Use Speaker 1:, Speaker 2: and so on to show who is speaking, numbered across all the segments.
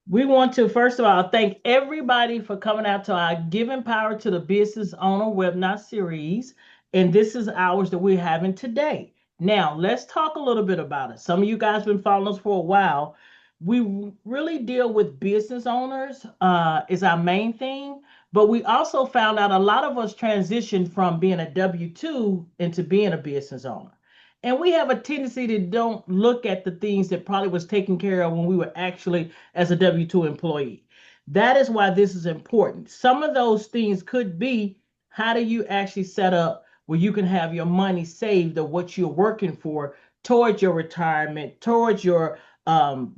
Speaker 1: We want to, first of all, thank everybody for coming out to our Giving Power to the Business Owner webinar series. And this is ours that we're having today. Now, let's talk a little bit about it. Some of you guys have been following us for a while. We really deal with business owners, is our main thing. But we also found out a lot of us transitioned from being a W 2 into being a business owner. And we have a tendency to don't look at the things that probably was taken care of when we were actually as a W 2 employee. That is why this is important. Some of those things could be, how do you actually set up where you can have your money saved of what you're working for towards your retirement, towards your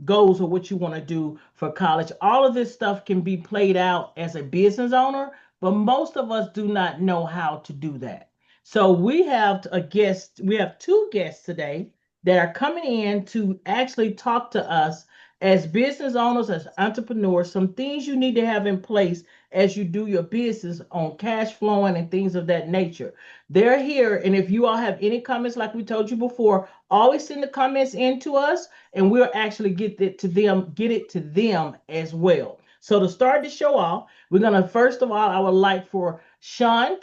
Speaker 1: goals or what you want to do for college. All of this stuff can be played out as a business owner, but most of us do not know how to do that. So we have a guest, we have two guests today that are coming in to actually talk to us as business owners, as entrepreneurs, some things you need to have in place as you do your business on cash flowing and things of that nature. They're here. And if you all have any comments, like we told you before, always send the comments in to us and we'll actually get it to them as well. So to start the show off, we're gonna first of all, I would like for Shawn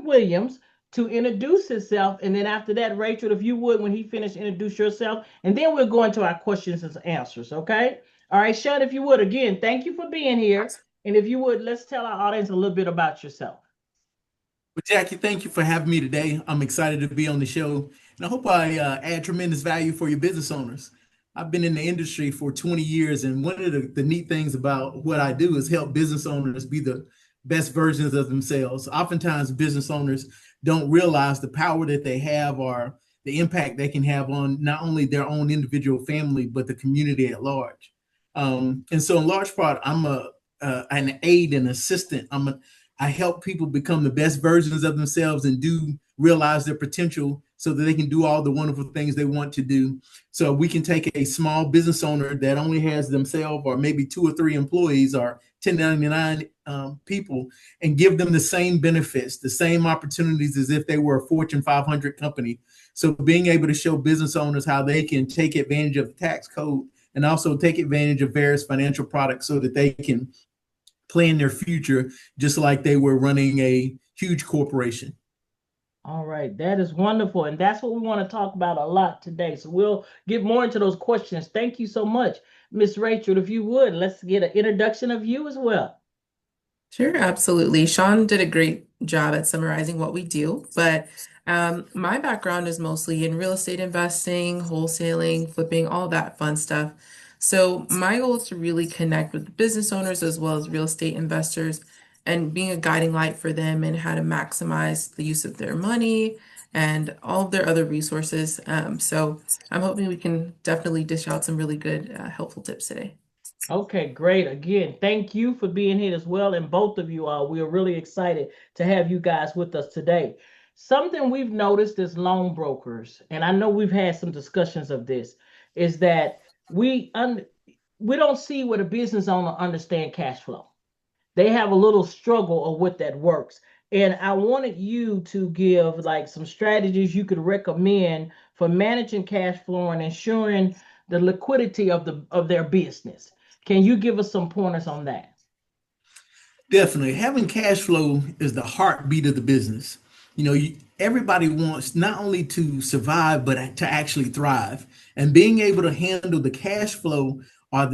Speaker 1: Williams to introduce himself. And then after that, Raychel, if you would, when he finished, introduce yourself. And then we'll go into our questions and answers. Okay. All right, Shawn, if you would, again, thank you for being here. And if you would, let's tell our audience a little bit about yourself.
Speaker 2: Well, Jackie, thank you for having me today. I'm excited to be on the show, and I hope I add tremendous value for your business owners. I've been in the industry for 20 years, and one of the neat things about what I do is help business owners be the best versions of themselves. Oftentimes, business owners don't realize the power that they have or the impact they can have on not only their own individual family, but the community at large. And so, in large part, I'm an aid and assistant. I help people become the best versions of themselves and do realize their potential so that they can do all the wonderful things they want to do. So we can take a small business owner that only has themselves or maybe 2 or 3 employees or 1099 people and give them the same benefits, the same opportunities as if they were a Fortune 500 company. So being able to show business owners how they can take advantage of the tax code and also take advantage of various financial products so that they can plan their future just like they were running a huge corporation.
Speaker 1: All right, that is wonderful. And that's what we want to talk about a lot today. So we'll get more into those questions. Thank you so much, Miss Raychel. If you would, let's get an introduction of you as well.
Speaker 3: Sure, absolutely. Shawn did a great job at summarizing what we do, but my background is mostly in real estate investing, wholesaling, flipping, all that fun stuff. So my goal is to really connect with business owners as well as real estate investors and being a guiding light for them and how to maximize the use of their money and all of their other resources. So I'm hoping we can definitely dish out some really good, helpful tips today.
Speaker 1: Okay, great. Again, thank you for being here as well. And both of you are, we are really excited to have you guys with us today. Something we've noticed as loan brokers, and I know we've had some discussions of this, is that we un we don't see what a business owner understand cash flow. They have a little struggle of what that works. And I wanted you to give like some strategies you could recommend for managing cash flow and ensuring the liquidity of their business. Can you give us some pointers on that?
Speaker 2: Definitely. Having cash flow is the heartbeat of the business. Everybody wants not only to survive, but to actually thrive. And being able to handle the cash flow or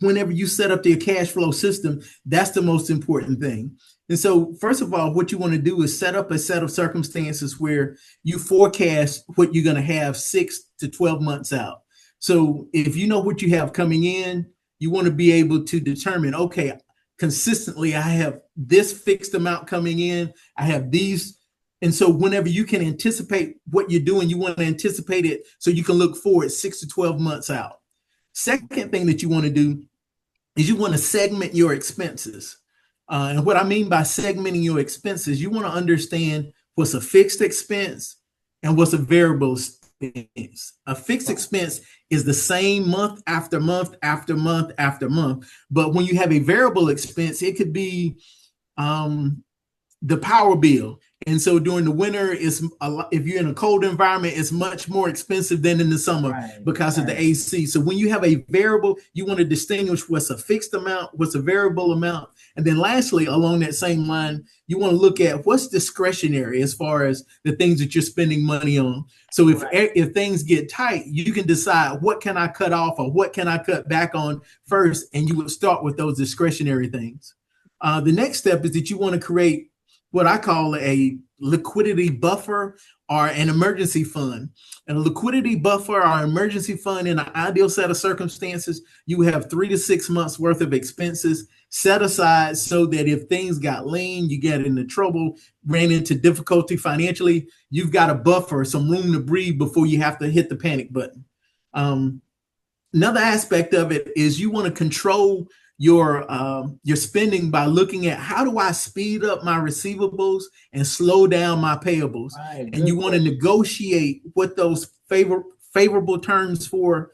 Speaker 2: whenever you set up your cash flow system, that's the most important thing. And so, first of all, what you want to do is set up a set of circumstances where you forecast what you're going to have 6 to 12 months out. So if you know what you have coming in, you want to be able to determine, okay, consistently, I have this fixed amount coming in. I have these. And so whenever you can anticipate what you're doing, you want to anticipate it so you can look forward 6 to 12 months out. Second thing that you want to do is you want to segment your expenses. And what I mean by segmenting your expenses, you want to understand what's a fixed expense and what's a variable expense. A fixed expense is the same month after month after month after month. But when you have a variable expense, it could be the power bill. And so during the winter, if you're in a cold environment, it's much more expensive than in the summer because of the AC. So when you have a variable, you want to distinguish what's a fixed amount, what's a variable amount. And then lastly, along that same line, you want to look at what's discretionary as far as the things that you're spending money on. So if things get tight, you can decide what can I cut off or what can I cut back on first, and you would start with those discretionary things. The next step is that you want to create what I call a liquidity buffer or an emergency fund. And a liquidity buffer or emergency fund, in an ideal set of circumstances, you have 3 to 6 months worth of expenses set aside so that if things got lean, you get into trouble, ran into difficulty financially, you've got a buffer, some room to breathe before you have to hit the panic button. Another aspect of it is you want to control your spending by looking at how do I speed up my receivables and slow down my payables. And you want to negotiate what those favorable terms for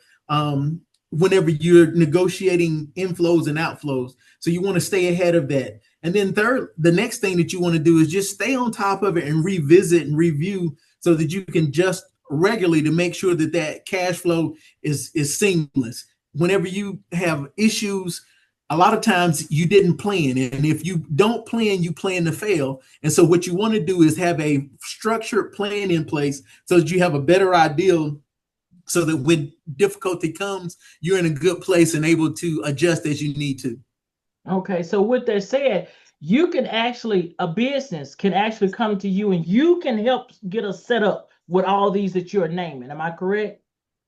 Speaker 2: whenever you're negotiating inflows and outflows. So you want to stay ahead of that. And then third, the next thing that you want to do is just stay on top of it and revisit and review so that you can just regularly to make sure that that cash flow is seamless. Whenever you have issues, a lot of times you didn't plan. And if you don't plan, you plan to fail. And so what you want to do is have a structured plan in place so that you have a better idea so that when difficulty comes, you're in a good place and able to adjust as you need to.
Speaker 1: Okay. So with that said, a business can actually come to you and you can help get us set up with all these that you're naming. Am I correct?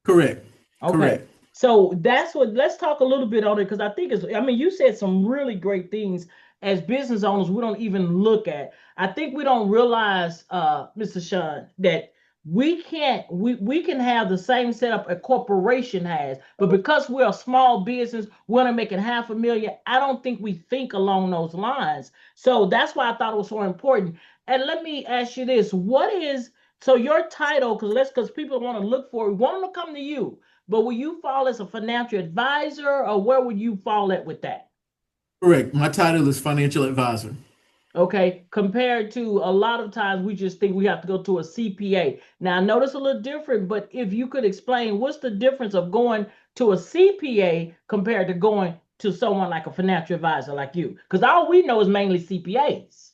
Speaker 2: Correct.
Speaker 1: Okay.
Speaker 2: Correct.
Speaker 1: So let's talk a little bit on it because I think you said some really great things as business owners we don't even look at. I think we don't realize, Mr. Shawn, that we can have the same setup a corporation has, but because we're a small business, we're only making $500,000. I don't think we think along those lines. So that's why I thought it was so important. And let me ask you this: so your title? Because people want to look for, we want them to come to you. But will you fall as a financial advisor, or where would you fall at with that?
Speaker 2: Correct. My title is financial advisor.
Speaker 1: Okay, compared to a lot of times we just think we have to go to a CPA. Now I know it's a little different, but if you could explain what's the difference of going to a CPA compared to going to someone like a financial advisor like you? Because all we know is mainly CPAs.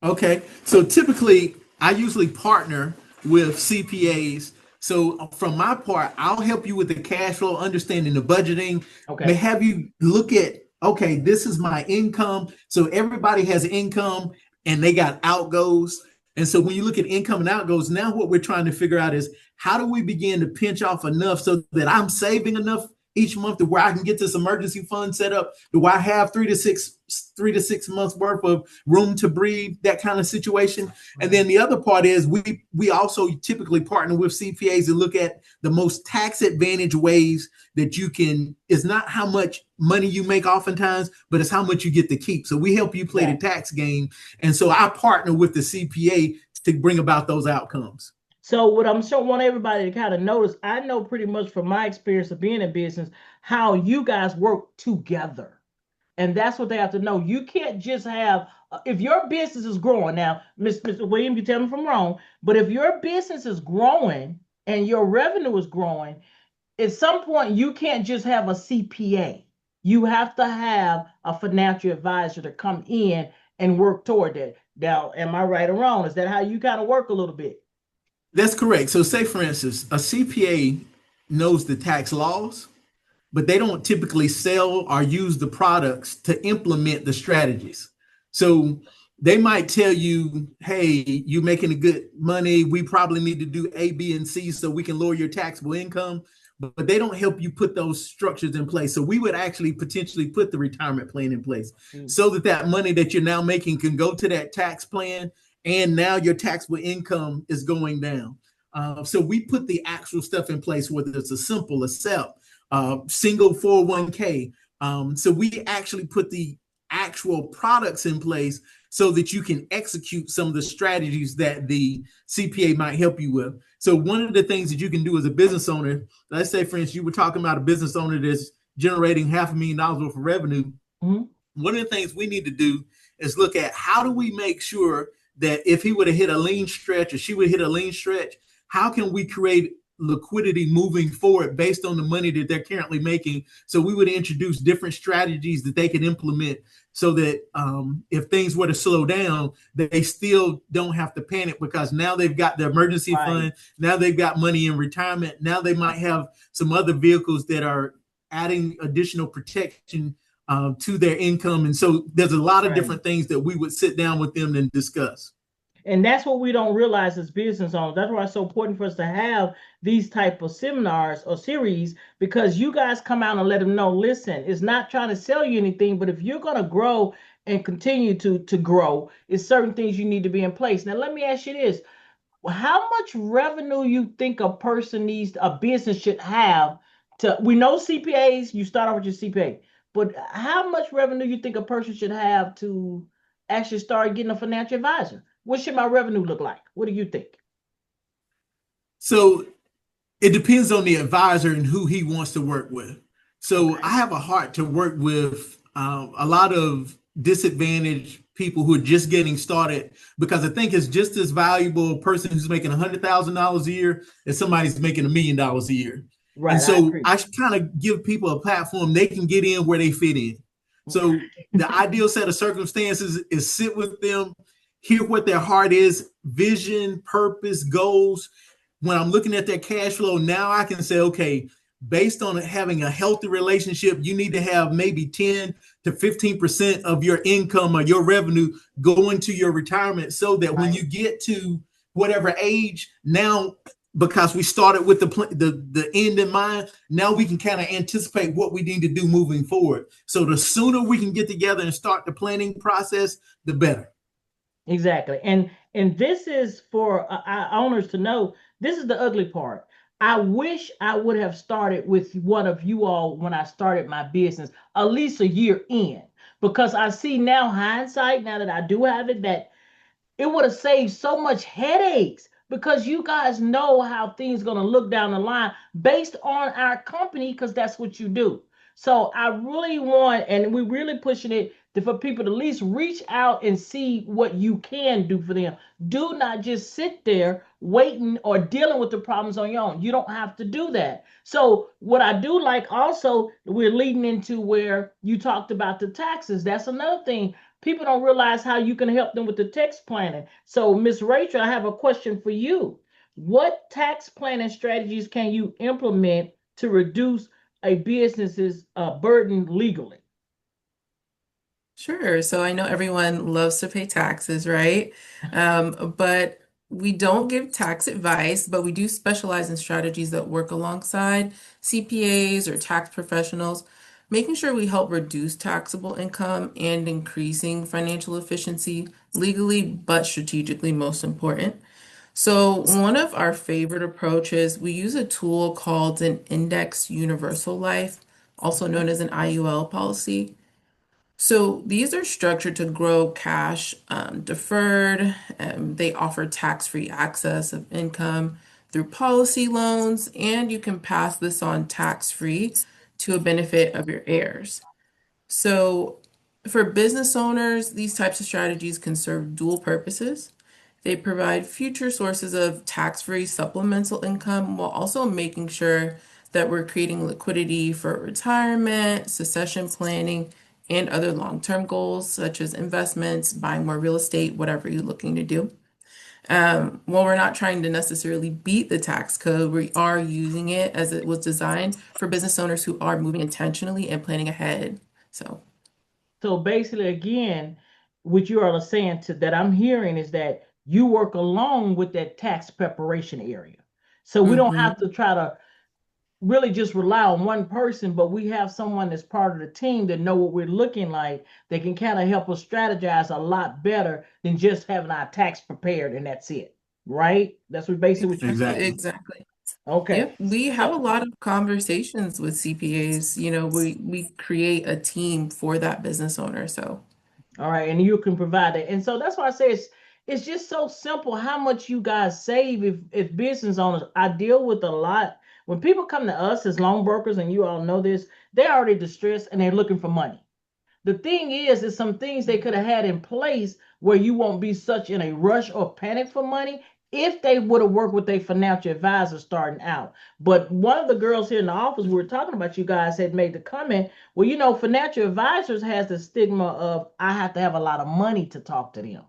Speaker 2: Okay, so typically I usually partner with CPAs. So from my part, I'll help you with the cash flow, understanding the budgeting.
Speaker 1: Okay.
Speaker 2: May have you look at, okay, this is my income. So everybody has income and they got outgoes. And so when you look at income and outgoes, now what we're trying to figure out is how do we begin to pinch off enough so that I'm saving enough each month to where I can get this emergency fund set up, to where I have 3 to 6 months worth of room to breathe, that kind of situation. And then the other part is we also typically partner with CPAs to look at the most tax advantage ways that you can. It's not how much money you make oftentimes, but it's how much you get to keep. So we help you play the tax game. And so I partner with the CPA to bring about those outcomes.
Speaker 1: So what I'm sure want everybody to kind of notice, I know pretty much from my experience of being in business, how you guys work together. And that's what they have to know. You can't just have, if your business is growing, now, Mr. William, you tell me if I'm wrong, but if your business is growing and your revenue is growing, at some point you can't just have a CPA. You have to have a financial advisor to come in and work toward that. Now, am I right or wrong? Is that how you kind of work a little bit?
Speaker 2: That's correct. So say, for instance, a CPA knows the tax laws, but they don't typically sell or use the products to implement the strategies. So they might tell you, hey, you're making a good money. We probably need to do A, B, and C so we can lower your taxable income. But they don't help you put those structures in place. So we would actually potentially put the retirement plan in place so that money that you're now making can go to that tax plan. And now your taxable income is going down. So we put the actual stuff in place, whether it's a simple, a SEP, single 401k. So we actually put the actual products in place so that you can execute some of the strategies that the CPA might help you with. So one of the things that you can do as a business owner, let's say, for instance, you were talking about a business owner that's generating $500,000 worth of revenue. Mm-hmm. One of the things we need to do is look at how do we make sure that if he would have hit a lean stretch or she would hit a lean stretch, how can we create liquidity moving forward based on the money that they're currently making? So we would introduce different strategies that they could implement so that if things were to slow down, they still don't have to panic because now they've got the emergency fund. Now they've got money in retirement. Now they might have some other vehicles that are adding additional protection to their income. And so there's a lot of different things that we would sit down with them and discuss.
Speaker 1: And that's what we don't realize as business owners. That's why it's so important for us to have these type of seminars or series, because you guys come out and let them know, listen, it's not trying to sell you anything, but if you're going to grow and continue to grow, it's certain things you need to be in place. Now, let me ask you this. How much revenue you think a person needs, a business should have to, we know CPAs, you start off with your CPA, but how much revenue you think a person should have to actually start getting a financial advisor? What should my revenue look like? What do you think?
Speaker 2: So it depends on the advisor and who he wants to work with. So I have a heart to work with a lot of disadvantaged people who are just getting started, because I think it's just as valuable a person who's making $100,000 a year as somebody who's making $1 million a year.
Speaker 1: Right.
Speaker 2: And so I kind of give people a platform they can get in where they fit in. So the ideal set of circumstances is sit with them, hear what their heart is, vision, purpose, goals. When I'm looking at their cash flow, now I can say, okay, based on having a healthy relationship, you need to have maybe 10 to 15% of your income or your revenue go into your retirement, so that when you get to whatever age, now, because we started with the end in mind, now we can kind of anticipate what we need to do moving forward. So the sooner we can get together and start the planning process, the better.
Speaker 1: Exactly. And this is for our owners to know, this is the ugly part. I wish I would have started with one of you all when I started my business, at least a year in, because I see now, hindsight, now that I do have it, that it would have saved so much headaches, because you guys know how things going to look down the line based on our company, because that's what you do. So I really want, and we're really pushing it for people to at least reach out and see what you can do for them. Do not just sit there waiting or dealing with the problems on your own. You don't have to do that. So what I do like also, we're leading into where you talked about the taxes. That's another thing. People don't realize how you can help them with the tax planning. So, Miss Raychel, I have a question for you. What tax planning strategies can you implement to reduce a business's burden legally?
Speaker 3: Sure. So I know everyone loves to pay taxes, right? But we don't give tax advice, but we do specialize in strategies that work alongside CPAs or tax professionals, making sure we help reduce taxable income and increasing financial efficiency legally, but strategically, most important. So one of our favorite approaches, we use a tool called an Index Universal Life, also known as an IUL policy. So these are structured to grow cash deferred. They offer tax-free access of income through policy loans, and you can pass this on tax-free to a benefit of your heirs. So for business owners, these types of strategies can serve dual purposes. They provide future sources of tax-free supplemental income while also making sure that we're creating liquidity for retirement, succession planning, and other long-term goals such as investments, buying more real estate, whatever you're looking to do. While we're not trying to necessarily beat the tax code, we are using it as it was designed for business owners who are moving intentionally and planning ahead.
Speaker 1: So basically, again, what you are saying to that I'm hearing is that you work along with that tax preparation area. So we don't have to try to really just rely on one person, but we have someone that's part of the team that know what we're looking like. They can kind of help us strategize a lot better than just having our tax prepared and that's it. Right? That's what basically what you're saying.
Speaker 3: Exactly.
Speaker 1: Okay.
Speaker 3: Yep, we have a lot of conversations with CPAs. We create a team for that business owner. So,
Speaker 1: All right, and you can provide it. And so that's why I say it's just so simple how much you guys save if business owners. I deal with a lot when people come to us as loan brokers, and you all know this, they're already distressed and they're looking for money. The thing is some things they could have had in place where you won't be such in a rush or panic for money if they would have worked with a financial advisor starting out. But one of the girls here in the office we were talking about, you guys had made the comment, well, financial advisors has the stigma of I have to have a lot of money to talk to them.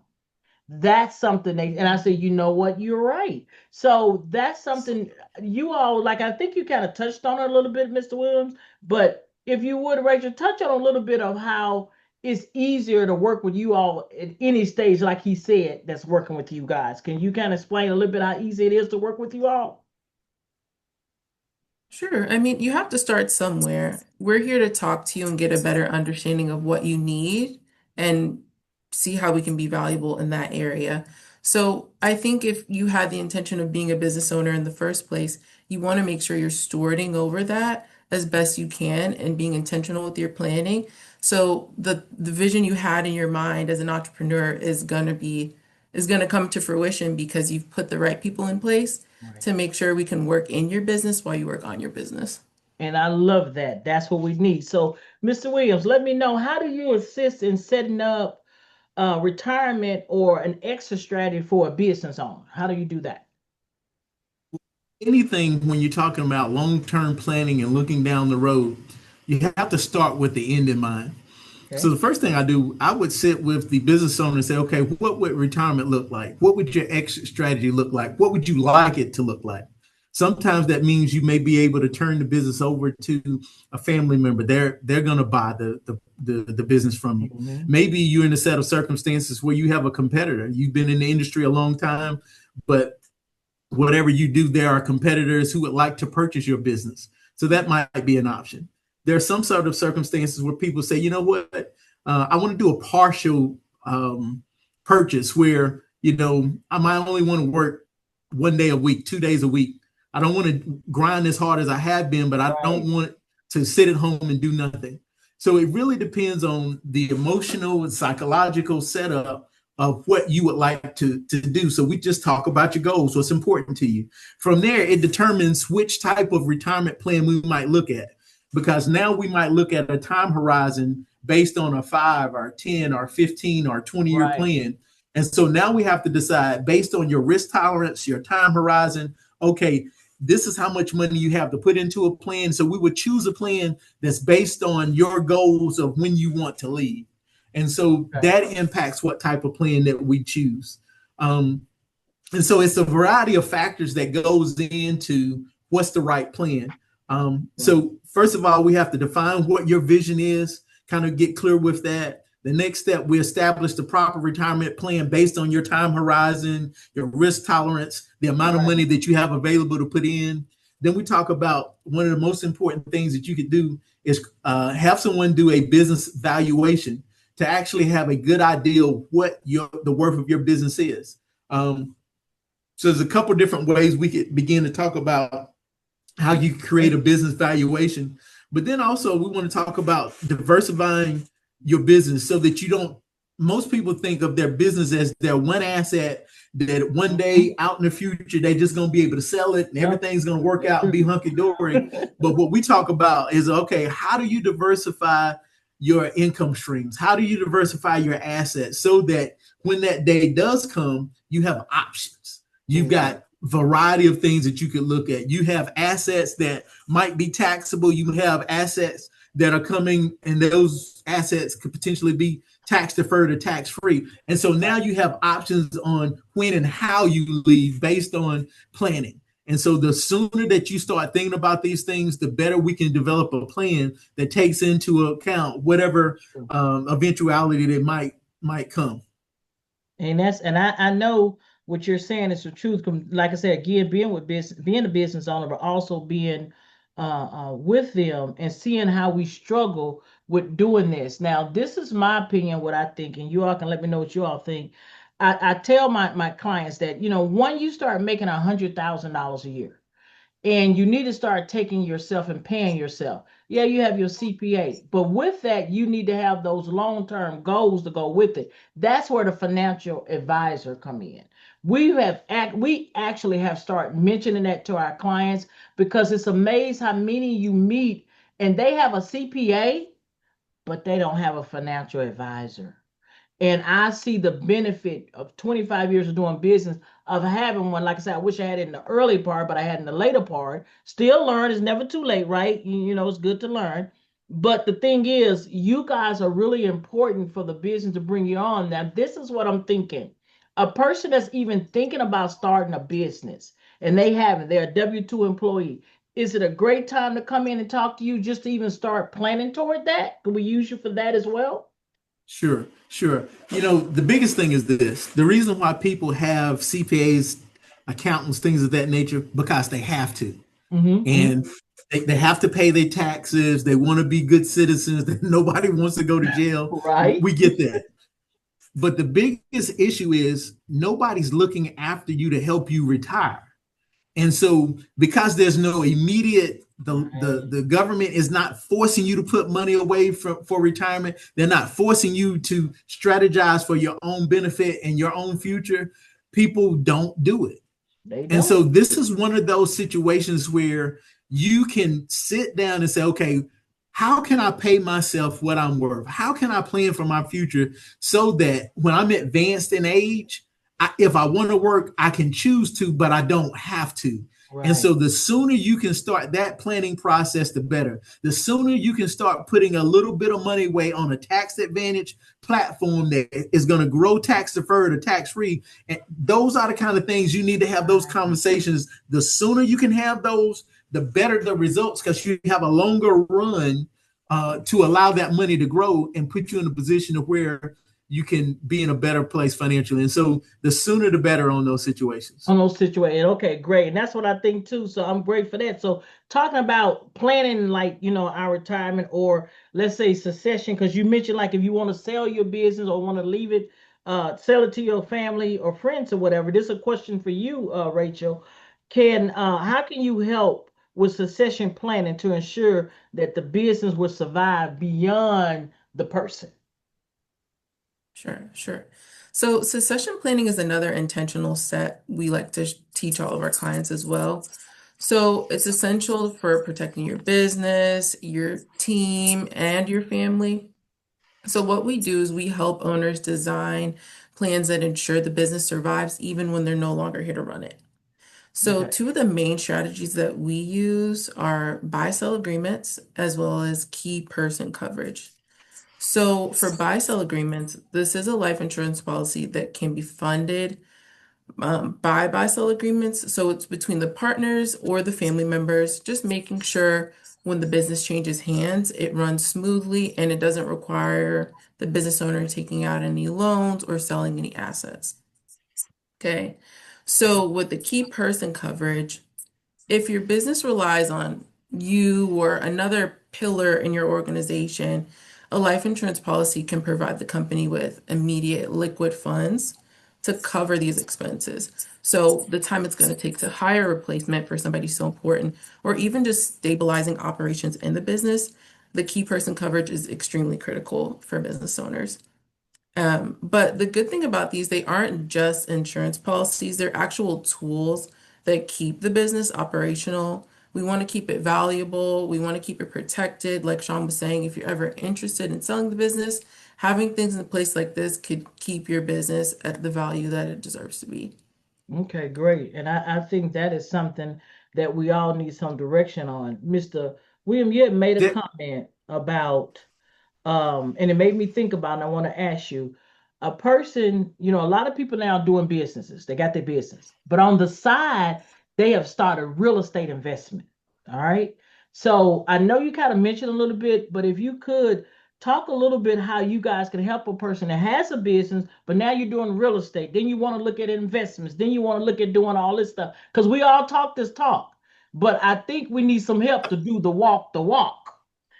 Speaker 1: That's something and I say, you know what, you're right. So that's something you all, like, I think you kind of touched on it a little bit, Mr. Williams, but if you would, Rachel, touch on a little bit of how it's easier to work with you all at any stage, like he said, that's working with you guys. Can you kind of explain a little bit how easy it is to work with you all?
Speaker 3: Sure. I mean, you have to start somewhere. We're here to talk to you and get a better understanding of what you need and see how we can be valuable in that area. So, I think if you had the intention of being a business owner in the first place, you want to make sure you're stewarding over that as best you can and being intentional with your planning. So, the vision you had in your mind as an entrepreneur is going to come to fruition because you've put the right people in place
Speaker 1: Right.
Speaker 3: to make sure we can work in your business while you work on your business.
Speaker 1: And I love that. That's what we need. So, Mr. Williams, let me know, how do you assist in setting up retirement or an exit strategy for a business owner? How do you do that?
Speaker 2: Anything when you're talking about long-term planning and looking down the road, you have to start with the end in mind. So
Speaker 1: Okay.
Speaker 2: the first thing I do, I would sit with the business owner and say, okay, what would retirement look like? What would your exit strategy look like? What would you like it to look like? Sometimes that means you may be able to turn the business over to a family member. They're going to buy the business from you.
Speaker 1: Mhm.
Speaker 2: Maybe you're in a set of circumstances where you have a competitor. You've been in the industry a long time, but whatever you do, there are competitors who would like to purchase your business. So that might be an option. There are some sort of circumstances where people say, you know what, I want to do a partial purchase where, I might only want to work 1 day a week, 2 days a week. I don't want to grind as hard as I have been, but I
Speaker 1: Right.
Speaker 2: don't want to sit at home and do nothing. So it really depends on the emotional and psychological setup of what you would like to do. So we just talk about your goals, what's important to you. From there, it determines which type of retirement plan we might look at. Because now we might look at a time horizon based on a 5 or 10 or 15 or 20-year
Speaker 1: Right.
Speaker 2: plan. And so now we have to decide based on your risk tolerance, your time horizon, okay, this is how much money you have to put into a plan. So we would choose a plan that's based on your goals of when you want to leave. And so
Speaker 1: Okay.
Speaker 2: that impacts what type of plan that we choose. And so it's a variety of factors that goes into what's the right plan.
Speaker 1: Right.
Speaker 2: So first of all, we have to define what your vision is, kind of get clear with that. The next step, we establish the proper retirement plan based on your time horizon, your risk tolerance, the amount of
Speaker 1: Right.
Speaker 2: money that you have available to put in. Then we talk about one of the most important things that you could do is have someone do a business valuation to actually have a good idea of what the worth of your business is. So there's a couple different ways we could begin to talk about how you create a business valuation. But then also we want to talk about diversifying your business so that you don't, most people think of their business as their one asset that one day out in the future, they're just going to be able to sell it and
Speaker 1: Yep.
Speaker 2: everything's going to work out and be hunky dory. But what we talk about is, okay, how do you diversify your income streams? How do you diversify your assets so that when that day does come, you have options? You've
Speaker 1: Right.
Speaker 2: got variety of things that you could look at. You have assets that might be taxable. You have assets that are coming, and those assets could potentially be tax deferred or tax free. And so now you have options on when and how you leave based on planning. And so the sooner that you start thinking about these things, the better we can develop a plan that takes into account whatever eventuality that might come.
Speaker 1: And I know what you're saying is the truth. Like I said, again, being a business owner, but also being with them and seeing how we struggle with doing this. Now, this is my opinion, what I think, and you all can let me know what you all think. I tell my clients that, when you start making $100,000 a year, and you need to start taking yourself and paying yourself. Yeah, you have your CPA, but with that, you need to have those long-term goals to go with it. That's where the financial advisor come in. We actually have started mentioning that to our clients because it's amazing how many you meet and they have a CPA but they don't have a financial advisor. And I see the benefit of 25 years of doing business of having one. Like I said, I wish I had it in the early part, but I had in the later part. Still learn. It's never too late, right? It's good to learn. But the thing is, you guys are really important for the business to bring you on. Now, this is what I'm thinking. A person that's even thinking about starting a business and they haven't, they're a W-2 employee. Is it a great time to come in and talk to you just to even start planning toward that? Can we use you for that as well?
Speaker 2: Sure, sure. The biggest thing is this. The reason why people have CPAs, accountants, things of that nature, because they have to.
Speaker 1: Mm-hmm.
Speaker 2: And they have to pay their taxes. They want to be good citizens. Nobody wants to go to jail.
Speaker 1: Right?
Speaker 2: We get that. But the biggest issue is nobody's looking after you to help you retire. And so because there's no immediate, the government is not forcing you to put money away for retirement. They're not forcing you to strategize for your own benefit and your own future. People don't do it.
Speaker 1: They
Speaker 2: And so
Speaker 1: don't.
Speaker 2: this is one of those situations where you can sit down and say, okay, how can I pay myself what I'm worth? How can I plan for my future so that when I'm advanced in age, if I want to work, I can choose to, but I don't have to. And
Speaker 1: Right.
Speaker 2: so the sooner you can start that planning process, the better. The sooner you can start putting a little bit of money away on a tax advantage platform that is going to grow tax deferred or tax free. And those are the kind of things you need to have those conversations. The sooner you can have those, the better the results, because you have a longer run to allow that money to grow and put you in a position of where you can be in a better place financially. And so the sooner the better on those situations.
Speaker 1: On those situations. Okay, great. And that's what I think too. So I'm great for that. So talking about planning like, our retirement or let's say succession, because you mentioned like if you want to sell your business or want to leave it, sell it to your family or friends or whatever. This is a question for you, Raychel. How can you help with succession planning to ensure that the business will survive beyond the person?
Speaker 3: Sure, sure. So succession planning is another intentional set we like to teach all of our clients as well. So it's essential for protecting your business, your team, and your family. So what we do is we help owners design plans that ensure the business survives even when they're no longer here to run it. So
Speaker 1: Okay.
Speaker 3: two of the main strategies that we use are buy-sell agreements as well as key person coverage. So for buy-sell agreements, this is a life insurance policy that can be funded by buy-sell agreements. So it's between the partners or the family members, just making sure when the business changes hands, it runs smoothly and it doesn't require the business owner taking out any loans or selling any assets. Okay. So with the key person coverage, if your business relies on you or another pillar in your organization, a life insurance policy can provide the company with immediate liquid funds to cover these expenses. So the time it's going to take to hire a replacement for somebody so important, or even just stabilizing operations in the business, the key person coverage is extremely critical for business owners. But the good thing about these, they aren't just insurance policies, they're actual tools that keep the business operational. We want to keep it valuable, we want to keep it protected. Like Shawn was saying, if you're ever interested in selling the business, having things in place like this could keep your business at the value that it deserves to be.
Speaker 1: Okay, great. And I think that is something that we all need some direction on. Mr. William, you had made a
Speaker 2: That,
Speaker 1: comment about and it made me think about, and I want to ask you, a person, a lot of people now doing businesses, they got their business, but on the side, they have started real estate investment. All right. So I know you kind of mentioned a little bit, but if you could talk a little bit how you guys can help a person that has a business, but now you're doing real estate, then you want to look at investments, then you want to look at doing all this stuff. Because we all talk this talk, but I think we need some help to do the walk.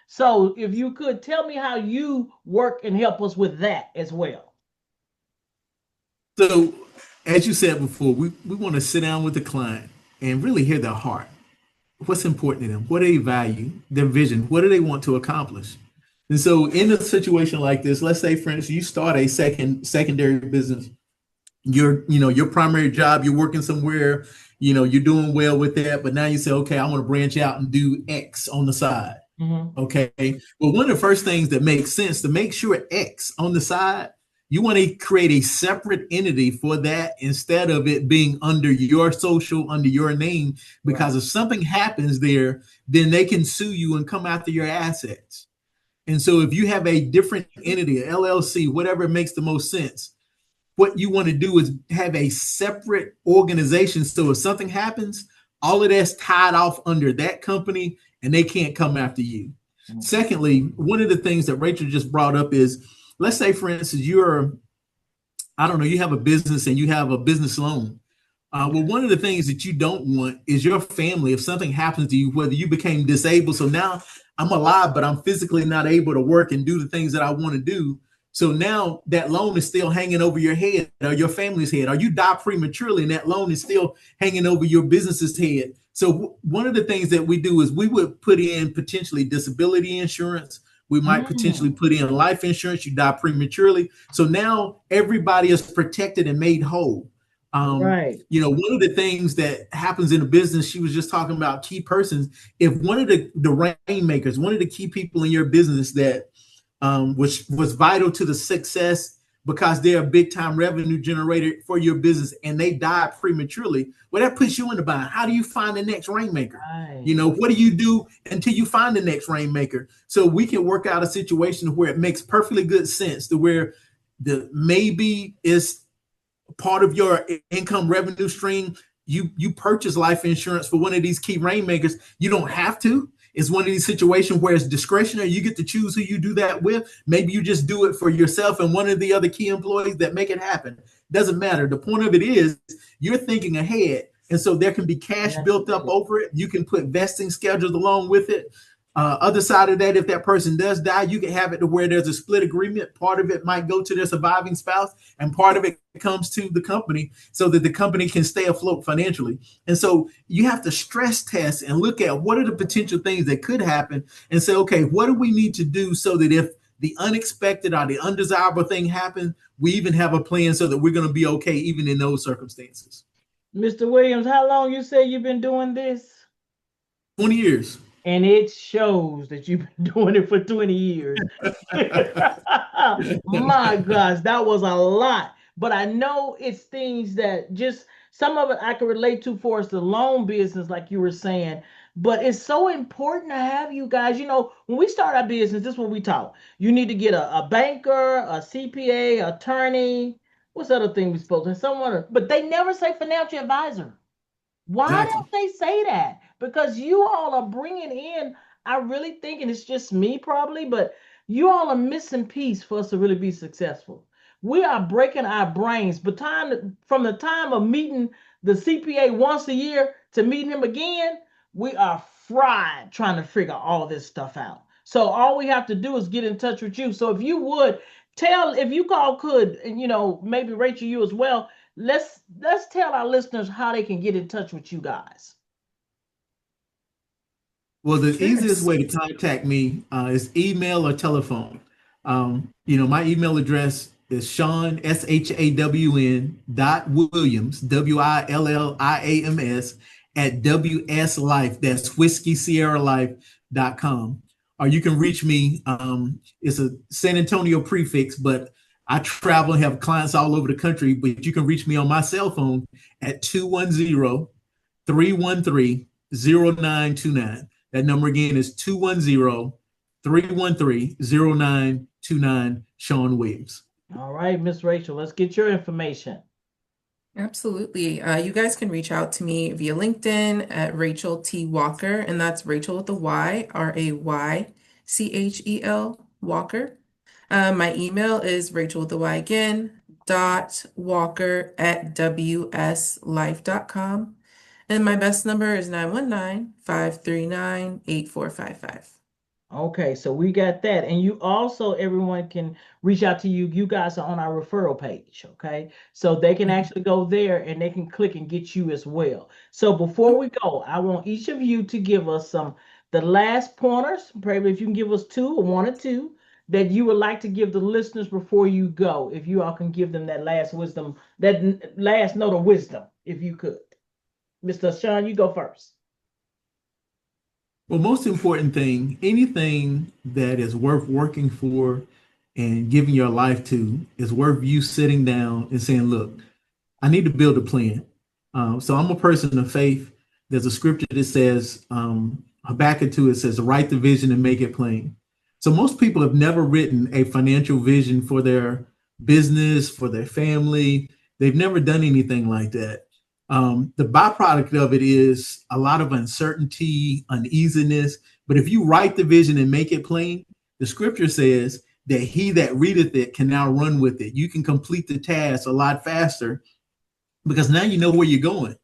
Speaker 1: So if you could tell me how you work and help us with that as well.
Speaker 2: so, as you said before, we want to sit down with the client and really hear their heart. What's important to them? What do they value? Their vision? What do they want to accomplish? And so, in a situation like this, let's say, for instance, you start a secondary business. Your primary job, you're working somewhere, you're doing well with that, but now you say, okay, I want to branch out and do X on the side.
Speaker 1: Mhm.
Speaker 2: Okay. Well, one of the first things that makes sense to make sure X on the side, you want to create a separate entity for that instead of it being under your social, under your name, because
Speaker 1: Right.
Speaker 2: if something happens there, then they can sue you and come after your assets. And so if you have a different entity, a LLC, whatever makes the most sense, what you want to do is have a separate organization. So if something happens, all of that's tied off under that company and they can't come after you.
Speaker 1: Okay.
Speaker 2: Secondly, one of the things that Raychel just brought up is, let's say, for instance, I don't know, you have a business and you have a business loan. Well,
Speaker 1: Okay.
Speaker 2: one of the things that you don't want is your family, if something happens to you, whether you became disabled. So now I'm alive, but I'm physically not able to work and do the things that I want to do. So now that loan is still hanging over your head or your family's head, or you die prematurely and that loan is still hanging over your business's head. So one of the things that we do is we would put in potentially disability insurance. We might potentially
Speaker 1: Mm.
Speaker 2: put in life insurance. You die prematurely. So now everybody is protected and made whole.
Speaker 1: Right.
Speaker 2: One of the things that happens in a business, she was just talking about key persons. If one of the rainmakers, one of the key people in your business that was vital to the success because they're a big time revenue generator for your business and they died prematurely, well, that puts you in the bind. How do you find the next rainmaker?
Speaker 1: Right.
Speaker 2: What do you do until you find the next rainmaker? So we can work out a situation where it makes perfectly good sense to where the maybe is part of your income revenue stream. You purchase life insurance for one of these key rainmakers. You don't have to. It's one of these situations where it's discretionary. You get to choose who you do that with. Maybe you just do it for yourself and one of the other key employees that make it happen. Doesn't matter. The point of it is you're thinking ahead. And so there can be cash
Speaker 1: That's
Speaker 2: built up
Speaker 1: big.
Speaker 2: over it. You can put vesting schedules along with it. Other side of that, if that person does die, you can have it to where there's a split agreement. Part of it might go to their surviving spouse, and part of it comes to the company so that the company can stay afloat financially. And so you have to stress test and look at what are the potential things that could happen and say, okay, what do we need to do so that if the unexpected or the undesirable thing happens, we even have a plan so that we're going to be okay even in those circumstances.
Speaker 1: Mr. Williams, how long you say you've been doing this?
Speaker 2: 20 years.
Speaker 1: And it shows that you've been doing it for 20 years. My gosh, that was a lot. But I know it's things that just some of it I can relate to for us the loan business, like you were saying. But it's so important to have you guys. When we start our business, this is what we talk. You need to get a banker, a CPA, attorney. What's the other thing we supposed to? Someone, but they never say financial advisor. Why
Speaker 2: Exactly.
Speaker 1: don't they say that? Because you all are bringing in, I really think, and it's just me probably, but you all are missing piece for us to really be successful. We are breaking our brains, but from the time of meeting the CPA once a year to meeting him again, we are fried trying to figure all this stuff out. So all we have to do is get in touch with you. So if you would if you all could, and maybe Rachel, you as well, let's tell our listeners how they can get in touch with you guys.
Speaker 2: Well, the
Speaker 3: Sure.
Speaker 2: easiest way to contact me is email or telephone. My email address is Shawn, SHAWN .Williams, WILLIAMS at WS Life. That's Whiskey Sierra Life.com. Or you can reach me. It's a San Antonio prefix, but I travel and have clients all over the country. But you can reach me on my cell phone at 210-313-0929. That number again is 210-313-0929, Shawn Williams.
Speaker 1: All right, Miss Rachel, let's get your information.
Speaker 3: Absolutely. You guys can reach out to me via LinkedIn at Raychel T. Walker, and that's Rachel with a Y, Raychel Walker. My email is Rachel with a Y again, .walker at wslife.com. And my best number is 919-539-8455.
Speaker 1: Okay, so we got that. And you also, everyone can reach out to you. You guys are on our referral page, okay? So they can actually go there and they can click and get you as well. So before we go, I want each of you to give us the last pointers, probably if you can give us two or one or two, that you would like to give the listeners before you go. If you all can give them that last wisdom, that last note of wisdom, if you could. Mr. Shawn, you go first.
Speaker 2: Well, most important thing, anything that is worth working for and giving your life to is worth you sitting down and saying, look, I need to build a plan. So I'm a person of faith. There's a scripture that says, Habakkuk 2, it says, write the vision and make it plain. So most people have never written a financial vision for their business, for their family. They've never done anything like that. The byproduct of it is a lot of uncertainty, uneasiness. But if you write the vision and make it plain, the scripture says that he that readeth it can now run with it. You can complete the task a lot faster because now you know where you're going.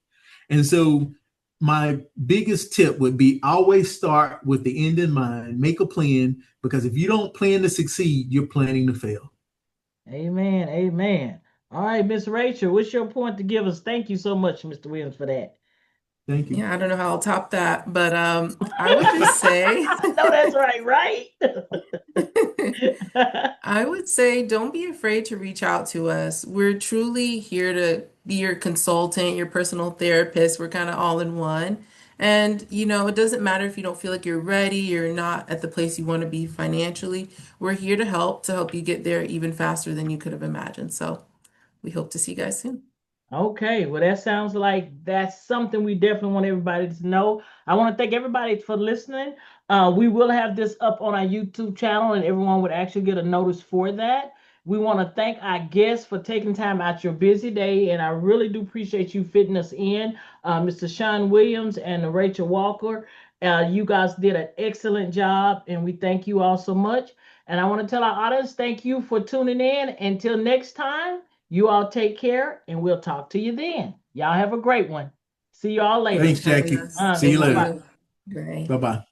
Speaker 2: And so my biggest tip would be always start with the end in mind, make a plan, because if you don't plan to succeed, you're planning to fail.
Speaker 1: Amen. Amen. All right, Miss Rachel, what's your point to give us? Thank you so much, Mr. Williams, for that.
Speaker 2: Thank you.
Speaker 3: Yeah, I don't know how I'll top that, but I would just say
Speaker 1: I know that's right, right?
Speaker 3: I would say don't be afraid to reach out to us. We're truly here to be your consultant, your personal therapist. We're kind of all in one. And, it doesn't matter if you don't feel like you're ready, you're not at the place you want to be financially. We're here to help you get there even faster than you could have imagined. So we hope to see you guys soon.
Speaker 1: Okay, well, that sounds like that's something we definitely want everybody to know. I want to thank everybody for listening. We will have this up on our YouTube channel, and everyone would actually get a notice for that. We want to thank our guests for taking time out your busy day, and I really do appreciate you fitting us in, Mr. Shawn Williams and Raychel Walker. You guys did an excellent job, and we thank you all so much. And I want to tell our audience, thank you for tuning in. Until next time. You all take care, and we'll talk to you then. Y'all have a great one. See you all later.
Speaker 2: Thanks,
Speaker 3: Thanks for having
Speaker 2: Jackie.
Speaker 3: us.
Speaker 2: See you
Speaker 1: Thanks.
Speaker 3: Thank
Speaker 1: Bye bye.
Speaker 2: later.
Speaker 3: you. Bye.
Speaker 2: Bye bye.